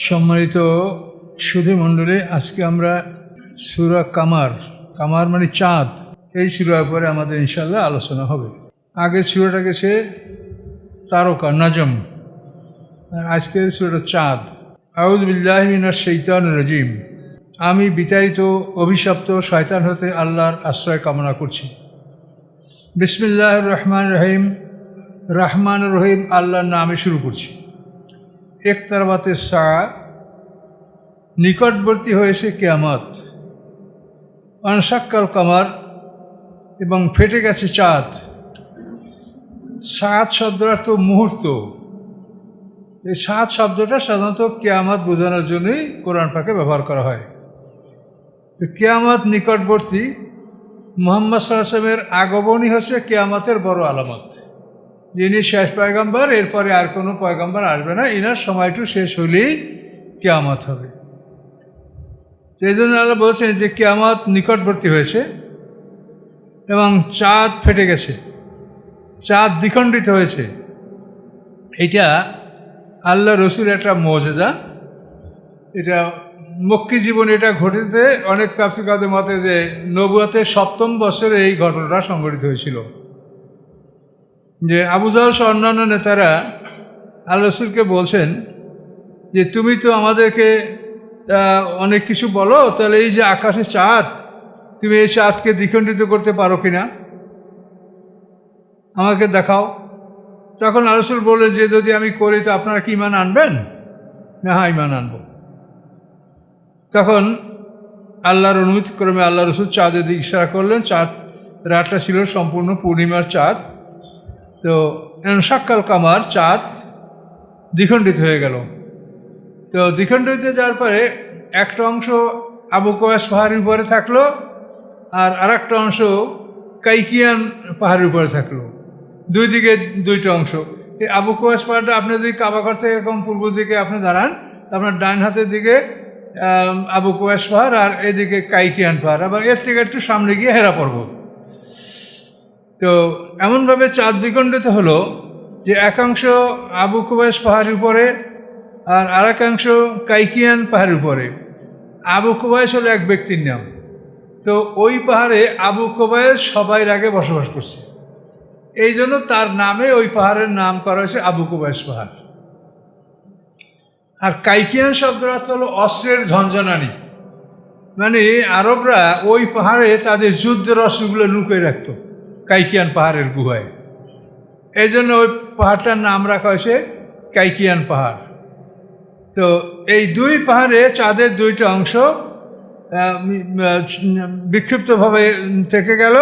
সম্মানিত সুধী মণ্ডলী, আজকে আমরা সূরা কামার মানে চাঁদ, এই সূরার উপরে আমাদের ইনশাআল্লাহ আলোচনা হবে। আগের সূরাটা গেছে তারকা নাজম, আর আজকের সূরাটা চাঁদ। আউযু বিল্লাহি মিনাশ শাইতানির রাজিম। আমি বিতাড়িত অভিশপ্ত শয়তান হতে আল্লাহর আশ্রয় কামনা করছি। বিসমিল্লাহির রহমানির রহিম। রহমানুর রহিম আল্লাহর নামে শুরু করছি। ইকতারাবাতিস সাআ, নিকটবর্তী হয়েছে কিয়ামত। আনশাক্কাল কামার, এবং ফেটে গেছে চাঁদ। সাত শব্দের অর্থ মুহূর্ত। এই সাত শব্দটা সাধারণত কিয়ামত বোঝানোর জন্যই কোরআন পাকে ব্যবহার করা হয়। কিয়ামত নিকটবর্তী, মুহাম্মদ সাল্লাল্লাহু আলাইহি ওয়াসাল্লামের আগমনই হচ্ছে কিয়ামতের বড় আলামত। যিনি শেষ পয়গম্বর, এরপরে আর কোনো পয়গম্বর আসবে না, ইনার সময়টু শেষ হলেই কিয়ামত হবে। এই জন্য আল্লাহ বলছেন যে কিয়ামত নিকটবর্তী হয়েছে এবং চাঁদ ফেটে গেছে, চাঁদ দ্বিখণ্ডিত হয়েছে। এটা আল্লাহ রসুলের একটা মুজিজা। এটা মক্কি জীবনে এটা ঘটেছে। অনেক তাফসীরকারদের মতে যে নবুয়তের ৭ম বছরে এই ঘটনাটা সংঘটিত হয়েছিল, যে আবু জাহল সহ অন্যান্য নেতারা আল্লাহ রসুলকে বলছেন যে তুমি তো আমাদেরকে অনেক কিছু বলো, তাহলে এই যে আকাশে চাঁদ, তুমি এই চাঁদকে দ্বিখণ্ডিত করতে পারো কিনা, আমাকে দেখাও। তখন আল্লাহ রসুল বললেন যে যদি আমি করি তো আপনারা কি ঈমান আনবেন? হ্যাঁ, ঈমান আনব। তখন আল্লাহর অনুমতিক্রমে আল্লাহ রসুল চাঁদের দিকে ইশারা করলেন। চাঁদ রাতটা ছিল সম্পূর্ণ পূর্ণিমার চাঁদ। তো ইনশাক্কাল কামার, চাঁদ দ্বিখণ্ডিত হয়ে গেল। তো দ্বিখণ্ডিত যাওয়ার পরে একটা অংশ আবু কুবায়স পাহাড়ের উপরে থাকলো, আর আরেকটা অংশ কাইকিয়ান পাহাড়ের উপরে থাকলো। দুই দিকে দুইটা অংশ। এই আবু কুবায়স পাহাড়টা আপনি যদি কাবাঘর থেকে এরকম পূর্ব দিকে আপনি দাঁড়ান, আপনার ডান হাতের দিকে আবু কুবায়স পাহাড়, আর এদিকে কাইকিয়ান পাহাড়, আবার এর থেকে একটু সামনে গিয়ে হেরা পর্বত। তো এমনভাবে চাঁদ দ্বিখণ্ডিত হলো যে একাংশ আবু কুবায়স পাহাড়ের উপরে আর আরেকাংশ কাইকিয়ান পাহাড়ের উপরে। আবু কুবায়স হলো এক ব্যক্তির নাম। তো ওই পাহাড়ে আবু কুবায়স সবাই আগে বসবাস করছে, এই জন্য তার নামে ওই পাহাড়ের নাম করা হয়েছে আবু কুবায়স পাহাড়। আর কাইকিয়ান শব্দের অর্থ হলো অস্ত্রের ঝনঝনানি, মানে আরবরা ওই পাহাড়ে তাদের যুদ্ধের অস্ত্রগুলো লুকিয়ে রাখত কাইকিয়ান পাহাড়ের গুহায়। এই জন্য ওই পাহাড়টার নাম রাখা হয়েছে কাইকিয়ান পাহাড়। তো এই দুই পাহাড়ে চাঁদের দুইটা অংশ বিক্ষিপ্তভাবে থেকে গেল,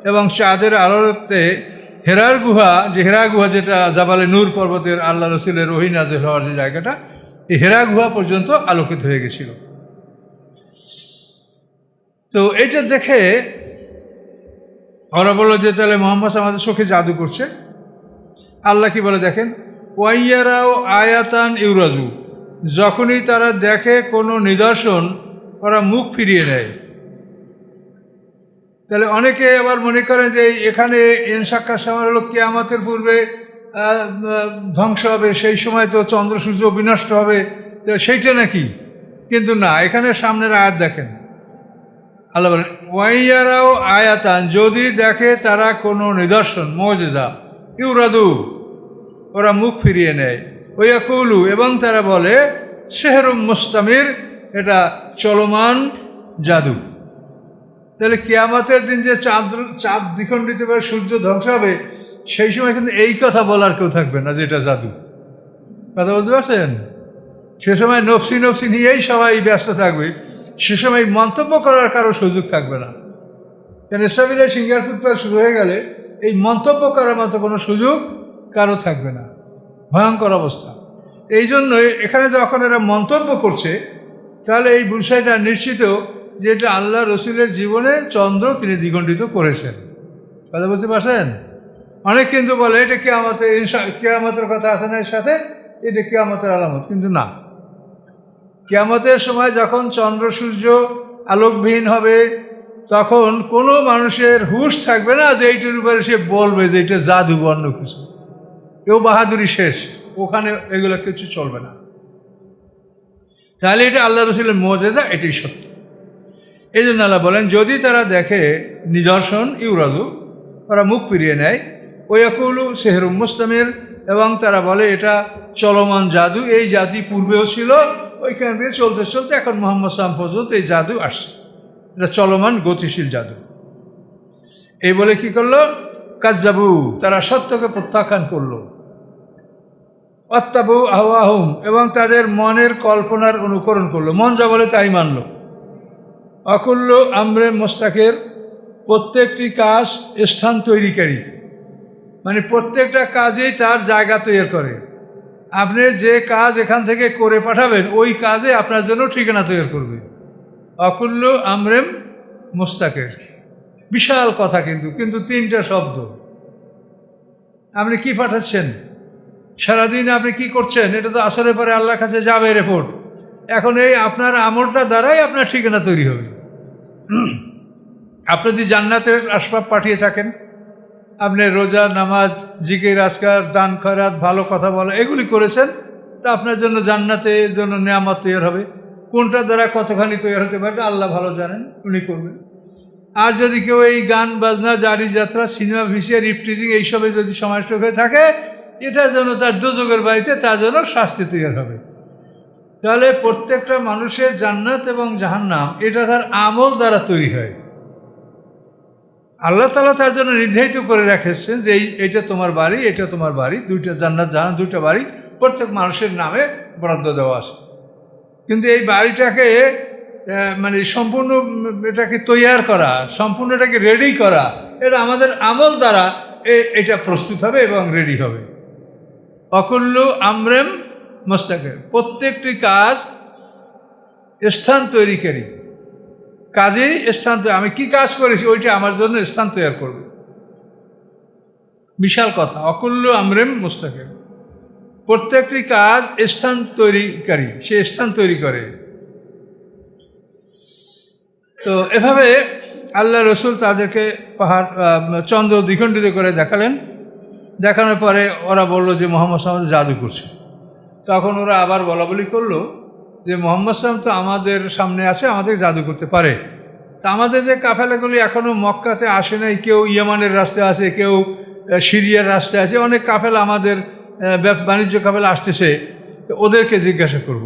এবং চাঁদের আলোতে হেরার গুহা, যে হেরা গুহা যেটা জাবালে নূর পর্বতের আল্লাহ রসুলের ওহী নাযিল হওয়ার যে জায়গাটা, এই হেরা গুহা পর্যন্ত আলোকিত হয়ে গেছিল। তো এইটা দেখে ওরা বলল যে তাহলে মুহাম্মদ আমাদের চোখে জাদু করছে। আল্লাহ কি বলে দেখেন, ওয়াইয়ারাও আয়াতান ইউরাজু, যখনই তারা দেখে কোনো নিদর্শন ওরা মুখ ফিরিয়ে নেয়। তাহলে অনেকে আবার মনে করেন যে এখানে ইনশাক্কার সময় হলো কিয়ামতের পূর্বে ধ্বংস হবে, সেই সময় তো চন্দ্র সূর্য বিনষ্ট হবে, তো সেইটা নাকি? কিন্তু না, এখানে সামনের আয়াত দেখেন, আল্লাহ বলেন ওয়াইয়ারাও আয়াতান, যদি দেখে তারা কোনো নিদর্শন মুজিজা, ইউরাদু, ওরা মুখ ফিরিয়ে নেয়। ওয়াকুলু, এবং তারা বলে সেহরুম মুস্তামির, এটা চলমান জাদু। তাহলে কিয়ামতের দিন যে চাঁদ দ্বিখণ্ডিত করে সূর্য ধ্বংস হবে, সেই সময় কিন্তু এই কথা বলার কেউ থাকবে না যে এটা জাদু। কথা বলতে পারছেন? সে সময় নফসি নিয়েই সবাই ব্যস্ত থাকবে। সে সময় মন্তব্য করার কারো সুযোগ থাকবে না। কেন ইসরাফিলে সিঙ্গার ফুটপাত শুরু হয়ে গেলে এই মন্তব্য করার মতো কোনো সুযোগ কারো থাকবে না। ভয়ঙ্কর অবস্থা। এই জন্যই এখানে যখন এরা মন্তব্য করছে, তাহলে এই বিষয়টা নিশ্চিত যে এটা আল্লাহ রসুলের জীবনে চন্দ্র তিনি দ্বিখণ্ডিত করেছেন। কথা বুঝতে পারছেন? অনেক কিন্তু বলে এটা কিয়ামতের কথা আছে না এর সাথে, এটা কিয়ামতের আলামত, কিন্তু না। কিয়ামতের সময় যখন চন্দ্র সূর্য আলোকবিহীন হবে, তখন কোনো মানুষের হুঁশ থাকবে না যে এইটার উপরে সে বলবে যে এটা জাদু বা অন্য কিছু। কেউ বাহাদুরি শেষ, ওখানে এগুলো কিছু চলবে না। তাহলে এটা আল্লাহ রসুলের মুজিজা, এটাই সত্য। এই জন্য আল্লাহ বলেন, যদি তারা দেখে নিদর্শন ইউরাদু, ওরা মুখ ফিরিয়ে নেয়, ওয়াকুলু সেহরুম মুস্তামির, এবং তারা বলে এটা চলমান জাদু, এই জাদু পূর্বেও ছিল, ওইখান থেকে চলতে চলতে এখন মুহাম্মদ সাল্লাল্লাহু আলাইহি ওয়াসাল্লাম পর্যন্ত এই জাদু আসছে, এটা চলমান গতিশীল জাদু। এই বলে কি করলো? কাজ্জাবু, তারা সত্যকে প্রত্যাখ্যান করলো। ওয়াত্তাবু আহওয়াহুম, এবং তাদের মনের কল্পনার অনুকরণ করলো, মন যা বলে তাই মানলো। অকুল্লু আমরে মোস্তাকের, প্রত্যেকটি কাজ স্থান তৈরিকারী, মানে প্রত্যেকটা কাজেই তার জায়গা তৈরি করে। আপনি যে কাজ এখান থেকে করে পাঠাবেন, ওই কাজে আপনার জন্য ঠিকানা তৈরি করবে। অকুল্লু আমরেম মোস্তাকের, বিশাল কথা, কিন্তু তিনটা শব্দ। আপনি কি পাঠাচ্ছেন, সারাদিন আপনি কি করছেন, এটা তো আসরের পরে আল্লাহর কাছে যাবে রিপোর্ট। এখন এই আপনার আমলটা দ্বারাই আপনার ঠিকানা তৈরি হবে। আপনি যদি জান্নাতের আসবাব পাঠিয়ে থাকেন, আপনি রোজা, নামাজ, জিকির, আজকার, দান খয়রাত, ভালো কথা বলা, এগুলি করেছেন, তা আপনার জন্য জান্নাতের জন্য নেয়ামত তৈরি হবে। কোনটা দ্বারা কতখানি তৈরি হতে পারে আল্লাহ ভালো জানেন, উনি করবেন। আর যদি কেউ এই গান বাজনা, জারি যাত্রা, সিনেমা, ভিসিআর, রিপটিজিং এইসবে যদি সমাষ্ট হয়ে থাকে, এটার জন্য তার দোজখের বাড়িতে তার জন্য শাস্তি তৈরি হবে। তাহলে প্রত্যেকটা মানুষের জান্নাত এবং জাহান্নাম এটা তার আমল দ্বারা তৈরি হয়। আল্লাহ তাআলা তার জন্য নির্ধারিত করে রেখেছেন যে এইটা তোমার বাড়ি, এটা তোমার বাড়ি, দুইটা জান্নাত জাহান্নাম, দুইটা বাড়ি প্রত্যেক মানুষের নামে বরাদ্দ দেওয়া আছে। কিন্তু এই বাড়িটাকে মানে সম্পূর্ণ এটাকে তৈয়ার করা, সম্পূর্ণ এটাকে রেডি করা, এটা আমাদের আমল দ্বারা এটা প্রস্তুত হবে এবং রেডি হবে। অকুল্লু আমরেম মোস্তাকের, প্রত্যেকটি কাজ স্থান তৈরিকারী, কাজেই স্থান, আমি কি কাজ করেছি ওইটা আমার জন্য স্থান তৈরি করবে। বিশাল কথা। অকুল্লু আমরেম মোস্তাকের, প্রত্যেকটি কাজ স্থান তৈরিকারী, সে স্থান তৈরি করে। তো এভাবে আল্লাহ রসুল তাদেরকে পাহাড়, চন্দ্র দ্বিখণ্ডিত করে দেখালেন। দেখানোর পরে ওরা বলল যে মুহাম্মদ সাল্লাল্লাহু আলাইহি ওয়াসাল্লাম জাদু করছে। তখন ওরা আবার বলা বলি করলো যে মুহাম্মদ সাল্লাল্লাহু আলাইহি ওয়াসাল্লাম তো আমাদের সামনে আছে, আমাদের জাদু করতে পারে। তা আমাদের যে কাফেলাগুলি এখনও মক্কাতে আসে নাই, কেউ ইয়ামানের রাস্তায় আছে, কেউ সিরিয়ার রাস্তায় আছে, অনেক কাফেলা আমাদের বাণিজ্য কাফেলা আসতেছে, ওদেরকে জিজ্ঞাসা করব।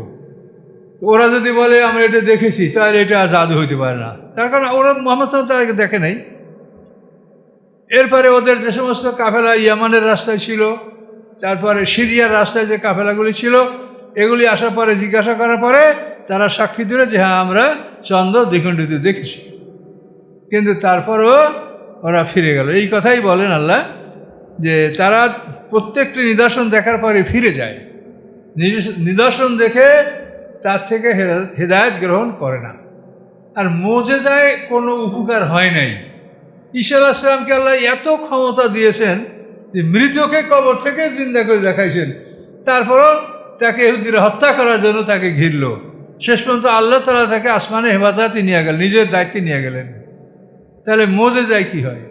ওরা যদি বলে আমরা এটা দেখেছি, তাহলে এটা আর জাদু হইতে পারে না, তার কারণ ওরা মুহাম্মদ সাল্লাল্লাহু আলাইহি ওয়াসাল্লাম দেখে নাই। এরপরে ওদের যে সমস্ত কাফেলা ইয়ামানের রাস্তায় ছিল, তারপরে সিরিয়ার রাস্তায় যে কাফেলাগুলি ছিল, এগুলি আসার পরে জিজ্ঞাসা করার পরে তারা সাক্ষী দিল যে হ্যাঁ আমরা চন্দ্র দ্বিখণ্ডিত দেখেছি। কিন্তু তারপরও ওরা ফিরে গেল। এই কথাই বলেন আল্লাহ যে তারা প্রত্যেকটি নিদর্শন দেখার পরে ফিরে যায়, নিদর্শন দেখে তার থেকে হেদায়েত গ্রহণ করে না। আর মুজিজায় কোনো উপকার হয় নাই। ঈসা আলাইহিস সালামকে আল্লাহ এত ক্ষমতা দিয়েছেন যে মৃতকে কবর থেকে জিন্দা করে দেখাইছেন, তারপরও তাকে ইহুদিরা হত্যা করার জন্য তাকে ঘিরল। শেষ পর্যন্ত আল্লাহ তাআলা তাকে আসমানে হেফাজতে নিয়ে গেলেন, নিজের দায়িত্বে নিয়ে গেলেন। তাহলে মুজিজায় কি হয়?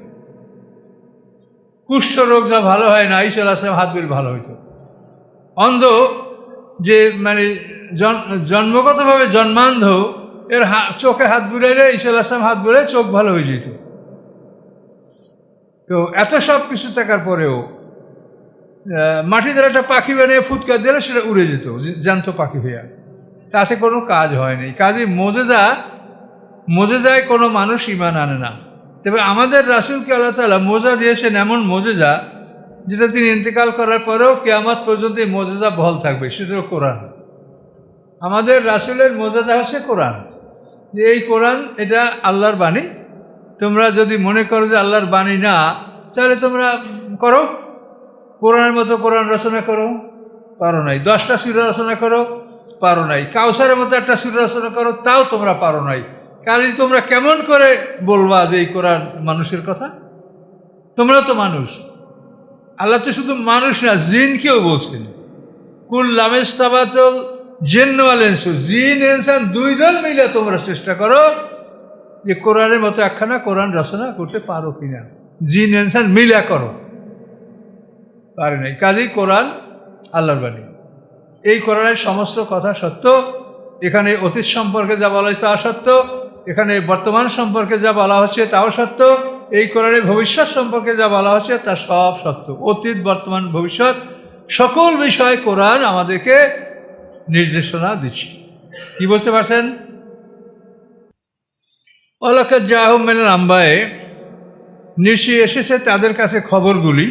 কুষ্ঠ রোগ যা ভালো হয় না, ঈসা আলাইহিস সালাম হাত বের ভালো হইতো। অন্ধ যে মানে জন্মগতভাবে জন্মান্ধ, এর চোখে হাত বুলাইলে ঈসা আলাইহিস সালাম হাত বুলাইলে চোখ ভালো হয়ে যেত। তো এত সব কিছু থাকার পরেও মাটি দ্বারা একটা পাখি বানিয়ে ফুৎকার দিলে সেটা উড়ে যেত জ্যান্ত পাখি হইয়া, তাতে কোনো কাজ হয়নি। কাজে মোজেজায় কোনো মানুষ ঈমান আনে না। তবে আমাদের রাসূলকে আল্লাহ তাআলা মোজেজা দিয়েছেন, এমন মোজেজা যেটা তিনি ইন্তেকাল করার পরেও কিয়ামত পর্যন্ত এই মোজেজা বহাল থাকবে, সেটা কোরআন। আমাদের রাসূলের মোজেজা হচ্ছে কোরআন, যে এই কোরআন এটা আল্লাহর বাণী। তোমরা যদি মনে করো যে আল্লাহর বাণী না, তাহলে তোমরা করো, কোরআনের মতো কোরআন রচনা করো, পারো নাই। 10টা সূরা রচনা করো, পারো নাই। কাউসারের মতো একটা সূরা রচনা করো, তাও তোমরা পারো নাই। কালি তোমরা কেমন করে বলবা যে এই কোরআন মানুষের কথা? তোমরা তো মানুষ। আল্লাহ তো শুধু মানুষ না, জিনকেও বলছেন, কুল লামেস্তাবাতুল জিন্নু ওয়াল ইনসু, জিন ইনসান দুই দল মিলে তোমরা চেষ্টা করো যে কোরআনের মতো একখানা কোরআন রচনা করতে পারো কিনা। জিন ইনসান মিলা করো, পারে নাই। কাজেই কোরআন আল্লাহর বাণী। এই কোরআনের সমস্ত কথা সত্য, এখানে অতীত সম্পর্কে যা বলা হয়েছে তা সত্য, এখানে বর্তমান সম্পর্কে যা বলা হচ্ছে তাও সত্য, এই কোরআনে ভবিষ্যৎ সম্পর্কে যা বলা হচ্ছে তা সব সত্য। অতীত, বর্তমান, ভবিষ্যৎ সকল বিষয় কোরআন আমাদেরকে নির্দেশনা দিচ্ছে। কি বুঝতে পারছেন? ওয়ালাকাদ জাআহুম মিনাল আম্বায়ে, নিশ্চয়ই এসেছে তাদের কাছে খবরগুলি,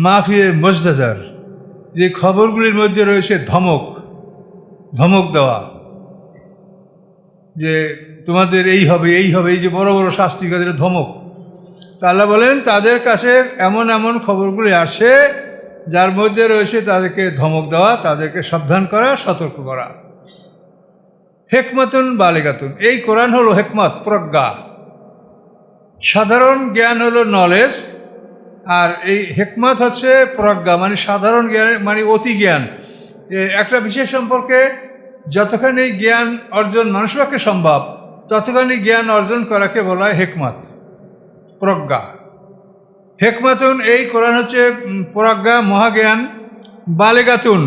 মাফিয়ে মুজদাজার, যে খবরগুলির মধ্যে রয়েছে ধমক দেওয়া, যে তোমাদের এই হবে এই হবে, এই যে বড় বড় শাস্তিকাদের ধমক। তা আল্লাহ বলেন তাদের কাছে এমন এমন খবরগুলি আসে যার মধ্যে রয়েছে তাদেরকে ধমক দেওয়া, তাদেরকে সাবধান করা, সতর্ক করা। হেকমতুন বালিগাতুন, এই কোরআন হলো হেকমত, প্রজ্ঞা। সাধারণ জ্ঞান হলো নলেজ, আর এই হেকমত হচ্ছে প্রজ্ঞা, মানে সাধারণ জ্ঞান, মানে অতি জ্ঞান। একটা বিষয় সম্পর্কে যতখানি জ্ঞান অর্জন মানুষের পক্ষে সম্ভব ততখানি জ্ঞান অর্জন করাকে বলা হয় হেকমত, প্রজ্ঞা। হেকমাতুন, এই কোরআন হচ্ছে প্রজ্ঞা, মহাজ্ঞান। বালেগাতুন,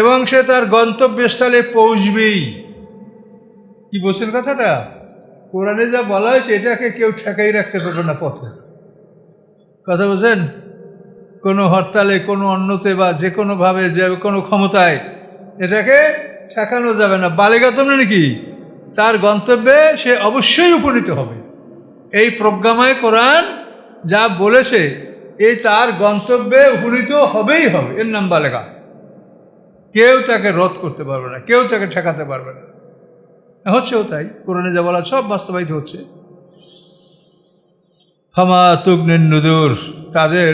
এবং সে তার গন্তব্যস্থলে পৌঁছবেই। কি বলছেন কথাটা? কোরআনে যা বলা হয়েছে এটাকে কেউ ঠেকাই রাখতে পারবে না পথে। কথা বলছেন? কোনো হরতালে, কোনো অন্যতে, বা যে কোনোভাবে, যে কোনো ক্ষমতায় এটাকে ঠেকানো যাবে না। বালেগাতুন মানে কি? তার গন্তব্যে সে অবশ্যই উপনীত হবে। এই প্রজ্ঞাময় কোরআন যা বলেছে এই তার গন্তব্যে উপনীত হবেই হবে, এর নাম বালেগা। কেউ তাকে রোধ করতে পারবে না, কেউ তাকে ঠেকাতে পারবে না। হচ্ছেও তাই, কোরআনে যা বলা সব বাস্তবায়িত হচ্ছে। ফামা তুগনিন নুদুর, তাদের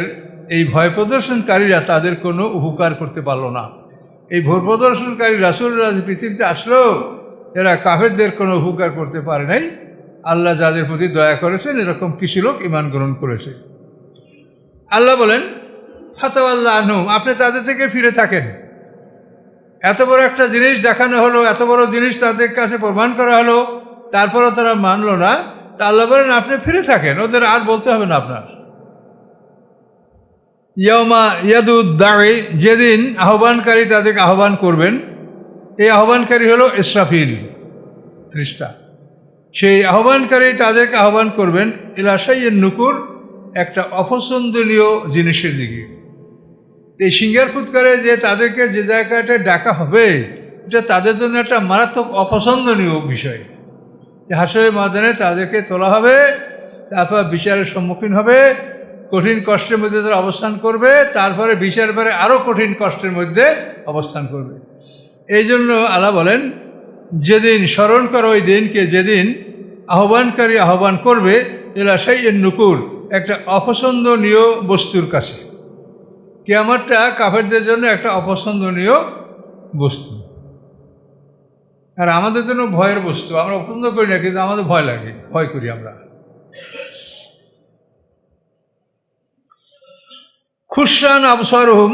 এই ভয় প্রদর্শনকারীরা তাদের কোনো উপকার করতে পারল না। এই ভয় প্রদর্শনকারী রাসূলরা পৃথিবীতে আসলো, এরা কাফেরদের কোনো উপকার করতে পারে নাই। আল্লাহ যাদের প্রতি দয়া করেছেন এরকম কিছু লোক ঈমান গ্রহণ করেছে। আল্লাহ বলেন ফাতাওয়াল্লাহ আনহুম, আপনি তাদের থেকে ফিরে থাকেন। এত বড় একটা জিনিস দেখানো হলো, এত বড় জিনিস তাদের কাছে প্রমাণ করা হলো, তারপরও তারা মানলো না। তা আল্লাহ বলেন আপনি ফিরে থাকেন, ওদের আর বলতে হবে না আপনার। ইয়াউমা ইয়াদুদ দাঈ, যেদিন আহ্বানকারী তাদেরকে আহ্বান করবেন। এই আহ্বানকারী হলো ইসরাফিল, ফেরেশতা। সেই আহ্বানকারী তাদেরকে আহ্বান করবেন ইলা শাইইন নুকুর, একটা অপছন্দনীয় জিনিসের দিকে। এই সিঙ্গার ফুৎকারে যে তাদেরকে যে জায়গাটা ডাকা হবে, এটা তাদের জন্য একটা মারাত্মক অপছন্দনীয় বিষয়। হাসরের ময়দানে তাদেরকে তোলা হবে, তারপর বিচারের সম্মুখীন হবে, কঠিন কষ্টের মধ্যে তারা অবস্থান করবে, তারপরে বিচারের পরে আরও কঠিন কষ্টের মধ্যে অবস্থান করবে। এই জন্য আল্লাহ বলেন যেদিন, স্মরণ করো ওই দিনকে যেদিন আহ্বানকারী আহ্বান করবে এলা শাইইন নুকুর, একটা অপছন্দনীয় বস্তুর কাছে। কিয়ামতটা কাফেরদের জন্য একটা অপছন্দনীয় বস্তু, আর আমাদের জন্য ভয়ের বস্তু। আমরা অপছন্দ করি না, কিন্তু আমাদের ভয় লাগে, ভয় করি আমরা। খুশরান আবসারহুম,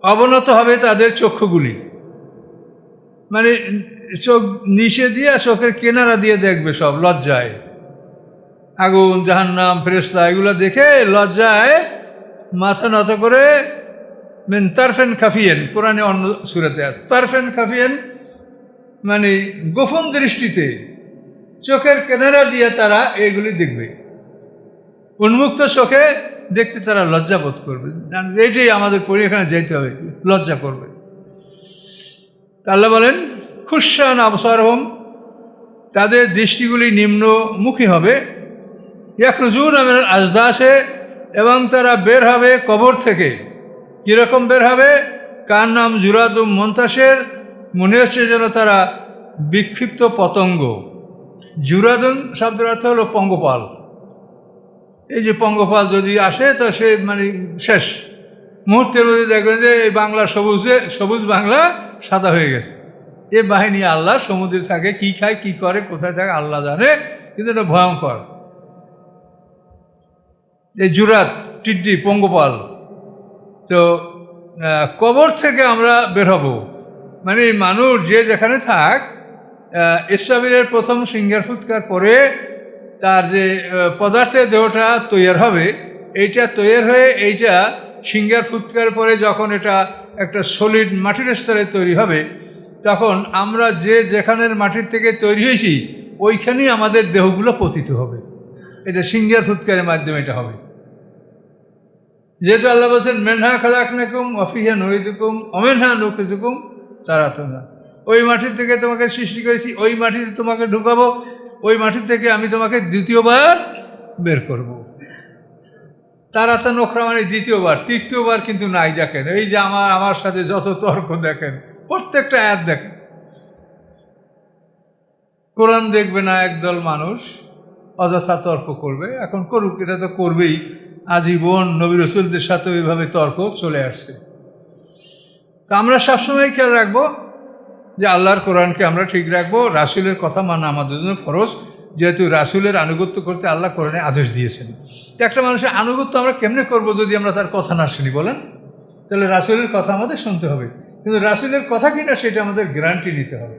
অবনত হবে তাদের চক্ষুগুলি, মানে চোখ নিচে দিয়ে চোখের কিনারা দিয়ে দেখবে সব লজ্জায়। আগুন, জাহান্নাম, ফেরেশতা এগুলো দেখে লজ্জায় মাথা নত করে মিন তারফেন খাফিয়েন, কোরআনে অন্য সূরাতে আছে তারফেন খাফিয়েন, মানে গোপন দৃষ্টিতে চোখের কিনারা দিয়ে তারা এগুলি দেখবে। উন্মুক্ত চোখে দেখতে তারা লজ্জা বোধ করবে, এইটাই আমাদের পরি, এখানে যেতে হবে, লজ্জা করবে। আল্লাহ বলেন খুশরান আবসারহুম, তাদের দৃষ্টিগুলি নিম্নমুখী হবে। ইয়াখরুজুনা মিনাল আজদাসে, এবং তারা বের হবে কবর থেকে। কীরকম বের হবে? কার নাম জুরাদুম মন্তাসের, মনে হচ্ছে যেন তারা বিক্ষিপ্ত পতঙ্গ। জুরাদুন শব্দের অর্থ হলো পঙ্গপাল। এই যে পঙ্গপাল যদি আসে তো সে মানে শেষ মুহূর্তের মধ্যে দেখবেন যে এই বাংলা সবুজ বাংলা সাদা হয়ে গেছে। এ বাহিনী আল্লাহ সমুদ্রে থাকে, কি খায় কি করে কোথায় থাকে আল্লাহ জানে, কিন্তু এটা ভয়ঙ্কর। এই জুরাত, টিড্ডি, পঙ্গপাল। তো কবর থেকে আমরা বের হব, মানে মানুষ যে যেখানে থাক, ইসরাফিলের প্রথম সিঙ্গার ফুৎকার পরে তার যে পদার্থের দেহটা তৈরি হবে, এইটা তৈরি হয়ে এইটা সিঙ্গার ফুৎকার পরে যখন এটা একটা সলিড মাটির স্তরে তৈরি হবে, তখন আমরা যে যেখানের মাটির থেকে তৈরি হয়েছি ওইখানেই আমাদের দেহগুলো পতিত হবে। এটা সিংহের ফুৎকারের মাধ্যমে এটা হবে। যেহেতু আল্লাহ বলছেন মেনহা খালাকনাকুম অফিহা নহিদুকুম অমেনহা নুখরিজুকুম তারাতুনা, ওই মাটির থেকে তোমাকে সৃষ্টি করেছি, ওই মাটিতে তোমাকে ঢুকাবো, ওই মাটির থেকে আমি তোমাকে দ্বিতীয়বার বের করব। তারাতা নোখরা মানে দ্বিতীয়বার, তৃতীয়বার কিন্তু নাই। দেখেন এই যে আমার সাথে যত তর্ক দেখেন, প্রত্যেকটা আয়াত দেখেন। কোরআন দেখবে না একদল মানুষ, অযথা তর্ক করবে। এখন করুক, এটা তো করবেই, আজীবন নবী রসুলদের সাথে ওইভাবে তর্ক চলে আসছে। তো আমরা সবসময় খেয়াল রাখবো যে আল্লাহর কোরআনকে আমরা ঠিক রাখবো, রাসূলের কথা মানা আমাদের জন্য ফরজ, যেহেতু রাসূলের আনুগত্য করতে আল্লাহ কোরআনে আদেশ দিয়েছেন। তো একটা মানুষের আনুগত্য আমরা কেমনে করব যদি আমরা তার কথা না শুনি বলেন? তাহলে রাসূলের কথা আমাদের শুনতে হবে, কিন্তু রাসূলের কথা কিনা সেটা আমাদের গ্যারান্টি নিতে হবে।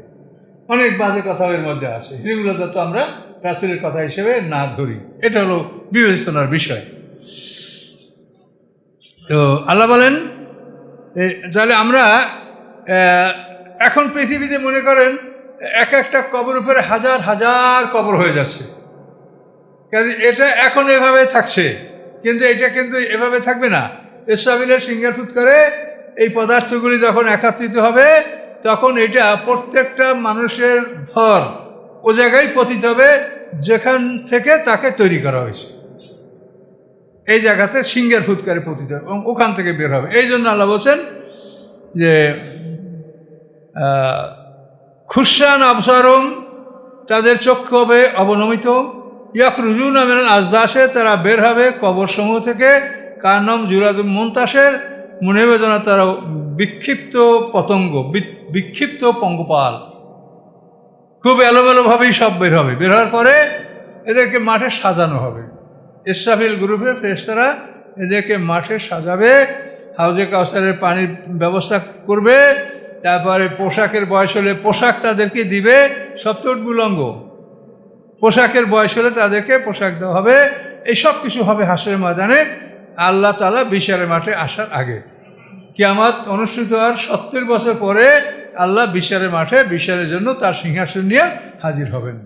অনেক বাজে কথা এর মধ্যে আছে, সেগুলো তো আমরা রাসূলের কথা হিসেবে না ধরি, এটা হলো বিবেচনার বিষয়। তো আল্লাহ বলেন তাহলে আমরা এখন পৃথিবীতে মনে করেন এক একটা কবর উপরে হাজার হাজার কবর হয়ে যাচ্ছে। কাজে এটা এখন এভাবে থাকছে, কিন্তু এটা কিন্তু এভাবে থাকবে না। ইসরাফিলের সিংহের ফুৎকারে এই পদার্থগুলি যখন একত্রিত হবে তখন এটা প্রত্যেকটা মানুষের ধর ও জায়গায় পতিত হবে যেখান থেকে তাকে তৈরি করা হয়েছে। এই জায়গাতে সিংহের ফুৎকারে পতিত হবে এবং ওখান থেকে বের হবে। এই জন্য আল্লাহ বলছেন যে খুশান আবসারুম, তাদের চক্ষু হবে অবনমিত, ইয়াখরুজুনা মিনাল আজদাসে, তারা বের হবে কবরসমূহ থেকে, কান্নাম জুরাদুম মুনতাসের, মনে বেদনা তারা বিক্ষিপ্ত পতঙ্গ, বিক্ষিপ্ত পঙ্গপাল, খুব এলোমেলোভাবেই সব বের হবে। বের হওয়ার পরে এদেরকে মাঠে সাজানো হবে। ইসরাফিল গ্রুপের ফেরেশতারা এদেরকে মাঠে সাজাবে, হাউজে কাউসারের পানির ব্যবস্থা করবে, তারপরে পোশাকের বয়স হলে পোশাক তাদেরকে দিবে, 70 উলঙ্গ পোশাকের বয়স হলে তাদেরকে পোশাক দেওয়া হবে। এই সব কিছু হবে হাসরের ময়দানে, আল্লাহ তাআলা বিচারের মাঠে আসার আগে। কিয়ামত অনুষ্ঠিত হওয়ার 70 বছর পরে আল্লাহ বিচারের মাঠে বিচারের জন্য তার সিংহাসন নিয়ে হাজির হবেন।